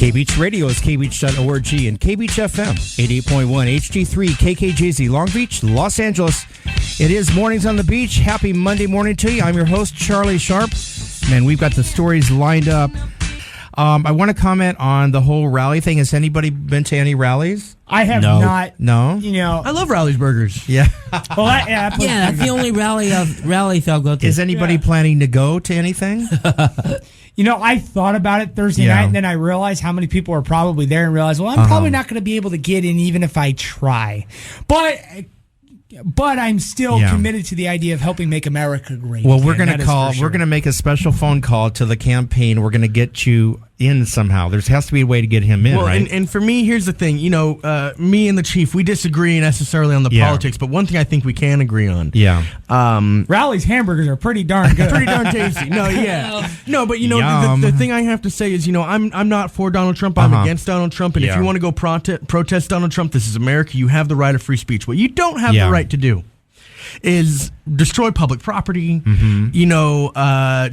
K-Beach Radio is kbeach.org and K-Beach FM 88.1 HD3 KKJZ Long Beach, Los Angeles. It is Mornings on the Beach. Happy Monday morning to you. I'm your host, Charley Sharp. Man, we've got the stories lined up. I want to comment on the whole rally thing. Has anybody been to any rallies? I have not. No? You know, I love Rally's Burgers. Yeah. Well, that's the only rally I'll go to. Is anybody planning to go to anything? You know, I thought about it Thursday night, and then I realized how many people are probably there and realized, well, I'm probably not going to be able to get in even if I try. But I'm still committed to the idea of helping make America great. Well, we're going to call. Sure. We're going to make a special phone call to the campaign. We're going to get you in somehow. There has to be a way to get him in, right? And for me, here's the thing. You know, me and the chief, we disagree necessarily on the politics, but one thing I think we can agree on. Yeah. Rally's hamburgers are pretty darn good. Pretty darn tasty. No, yeah. No, but you know, the thing I have to say is, you know, I'm not for Donald Trump. I'm against Donald Trump. And if you want to go protest Donald Trump, this is America. You have the right of free speech. What you don't have the right to do is destroy public property, you know,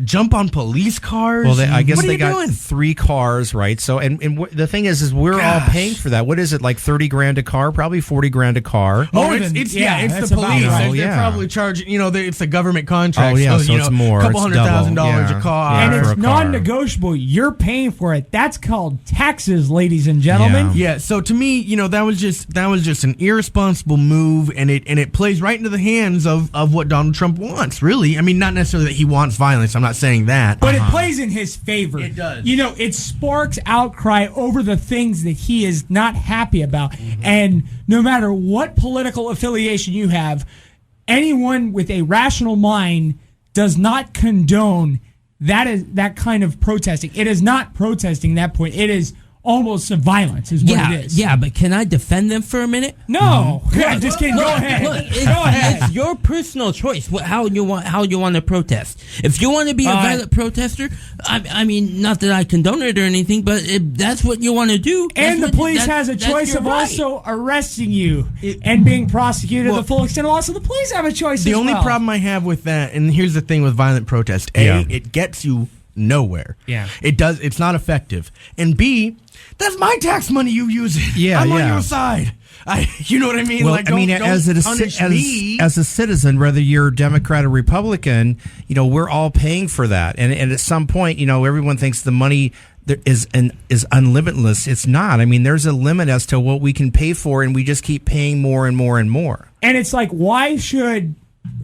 jump on police cars. Well, I guess they got doing? 3 cars, right? So, and the thing is we're all paying for that. What is it, like $30,000 a car? Probably $40,000 a car. Oh, it's the police. Right. They're probably charging, you know, it's a government contract. Oh, yeah, so it's more. A couple $100,000 a car. And it's non-negotiable. You're paying for it. That's called taxes, ladies and gentlemen. Yeah, so to me, you know, that was just an irresponsible move, and it plays right into the hands of what Donald Trump wants, really. I mean, not necessarily that he wants violence. I'm not saying that. But it plays in his favor. It does. You know, it sparks outcry over the things that he is not happy about. And no matter what political affiliation you have, anyone with a rational mind does not condone that kind of protesting. It is not protesting at that point. It is almost a violence is what it is. Yeah, but can I defend them for a minute? No. Just kidding. Go ahead. Look, it's your personal choice how you want to protest. If you want to be a violent protester, I mean, not that I condone it or anything, but if that's what you want to do. And the police has a choice of also arresting you and being prosecuted to the full extent. Also, the police have a choice The only problem I have with that, and here's the thing with violent protest, it gets you nowhere. Yeah. It does. It's not effective. And B, that's my tax money you use it. Yeah, I'm on your side. You know what I mean? Well, like, as a citizen, whether you're Democrat or Republican, you know, we're all paying for that. And at some point, you know, everyone thinks the money is unlimitless. It's not. I mean, there's a limit as to what we can pay for, and we just keep paying more and more and more. And it's like, why should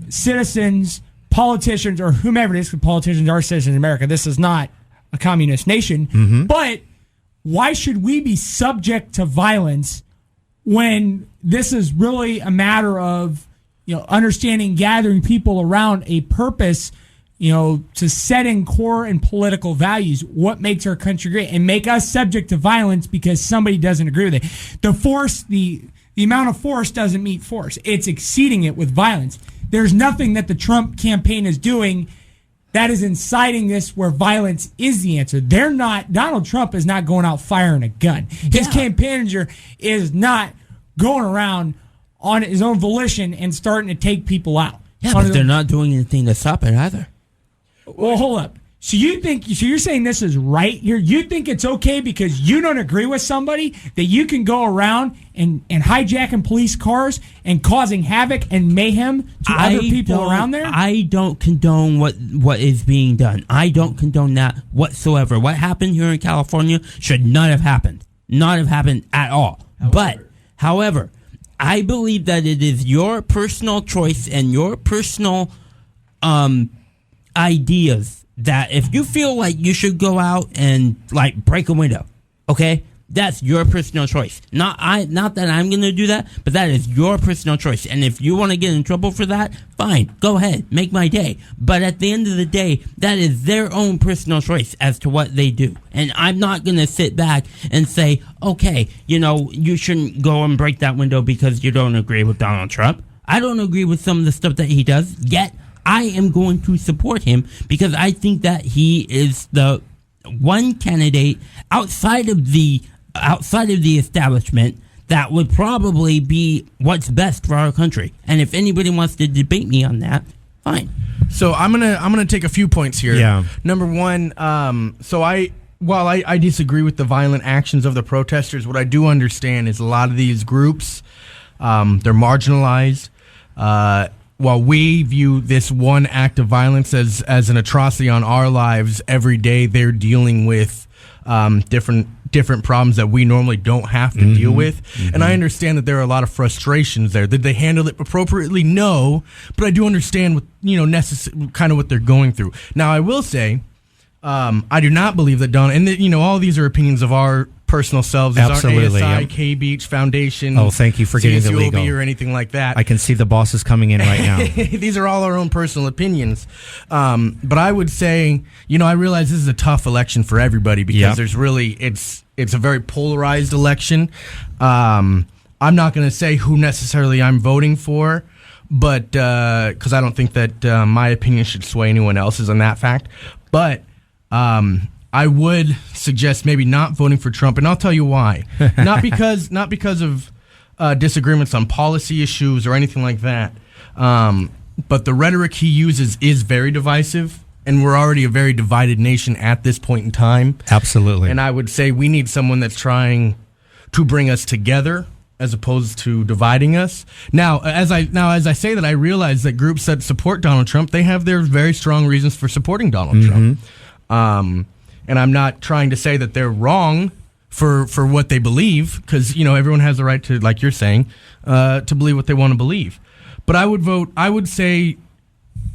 citizens, politicians, or whomever it is, because politicians are citizens in America, this is not a communist nation, but why should we be subject to violence when this is really a matter of, you know, understanding, gathering people around a purpose, you know, to setting core and political values, what makes our country great, and make us subject to violence because somebody doesn't agree with it. The amount of force doesn't meet force. It's exceeding it with violence. There's nothing that the Trump campaign is doing that is inciting this where violence is the answer. Donald Trump is not going out firing a gun. His campaign manager is not going around on his own volition and starting to take people out. Yeah, but they're not doing anything to stop it either. Well, hold up. So you're saying this is right here? You think it's okay because you don't agree with somebody that you can go around and hijacking police cars and causing havoc and mayhem to other people around there? I don't condone what is being done. I don't condone that whatsoever. What happened here in California should not have happened. Not have happened at all. However, I believe that it is your personal choice and your personal ideas that if you feel like you should go out and like break a window, okay, that's your personal choice. Not that I'm going to do that, but that is your personal choice. And if you want to get in trouble for that, fine, go ahead, make my day. But at the end of the day, that is their own personal choice as to what they do. And I'm not going to sit back and say, okay, you know, you shouldn't go and break that window because you don't agree with Donald Trump. I don't agree with some of the stuff that he does, yet I am going to support him because I think that he is the one candidate outside of the establishment that would probably be what's best for our country. And if anybody wants to debate me on that, fine. So I'm gonna take a few points here. Yeah. Number one, so I while I disagree with the violent actions of the protesters, what I do understand is a lot of these groups, they're marginalized. While we view this one act of violence as an atrocity on our lives every day, they're dealing with different problems that we normally don't have to deal with. And I understand that there are a lot of frustrations there. Did they handle it appropriately? No, but I do understand what, kind of what they're going through. Now, I will say, I do not believe that and all these are opinions of our personal selves. These Absolutely, aren't ASI, yep. K-Beach Foundation. Oh, thank you for getting the legal. or anything like that. I can see the bosses coming in right now. These are all our own personal opinions. But I would say, I realize this is a tough election for everybody because there's really, it's a very polarized election. I'm not going to say who necessarily I'm voting for, but because I don't think that my opinion should sway anyone else's on that fact. But I would suggest maybe not voting for Trump, and I'll tell you why. Not because of disagreements on policy issues or anything like that, but the rhetoric he uses is very divisive, and we're already a very divided nation at this point in time. Absolutely. And I would say we need someone that's trying to bring us together as opposed to dividing us. Now, as I say that, I realize that groups that support Donald Trump, they have their very strong reasons for supporting Donald Trump. And I'm not trying to say that they're wrong for what they believe, because everyone has the right to, like you're saying, to believe what they want to believe. But I would say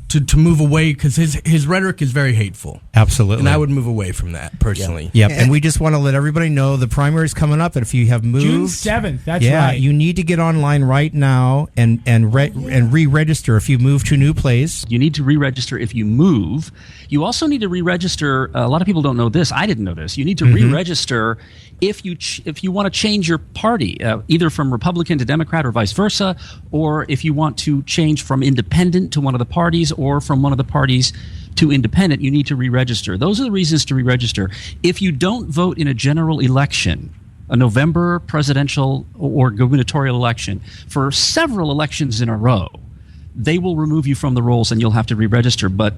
to move away, because his rhetoric is very hateful. Absolutely. And I would move away from that personally. Yep. And we just want to let everybody know the primary's coming up, and if you have moved June 7th, that's right. You need to get online right now and re-register if you move to a new place. You need to re-register if you move. You also need to re-register. A lot of people don't know this. I didn't know this. You need to re-register if you want to change your party, either from Republican to Democrat or vice versa, or if you want to change from independent to one of the parties or from one of the parties to independent, you need to re-register. Those are the reasons to re-register. If you don't vote in a general election, a November presidential or gubernatorial election, for several elections in a row, they will remove you from the rolls and you'll have to re-register. But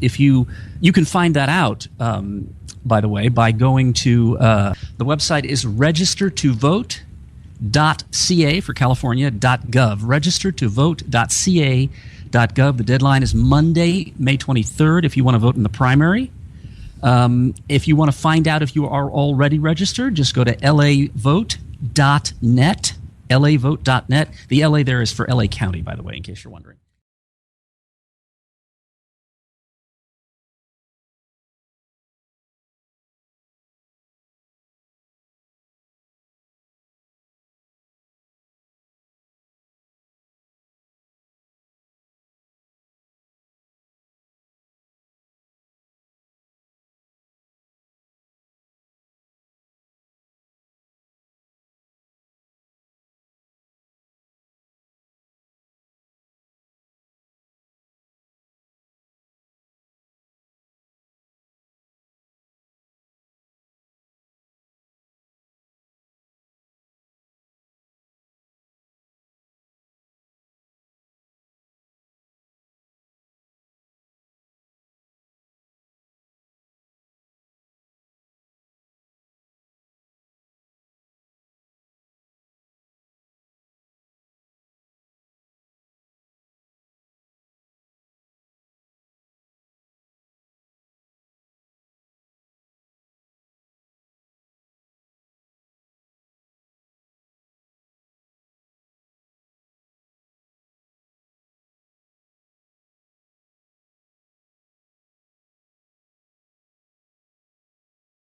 if you can find that out, by the way, by going to the website is registertovote.ca for California.gov. Registertovote.ca.gov. The deadline is Monday, May 23rd, if you want to vote in the primary. If you want to find out if you are already registered, just go to lavote.net. LAvote.net. The LA there is for LA County, by the way, in case you're wondering.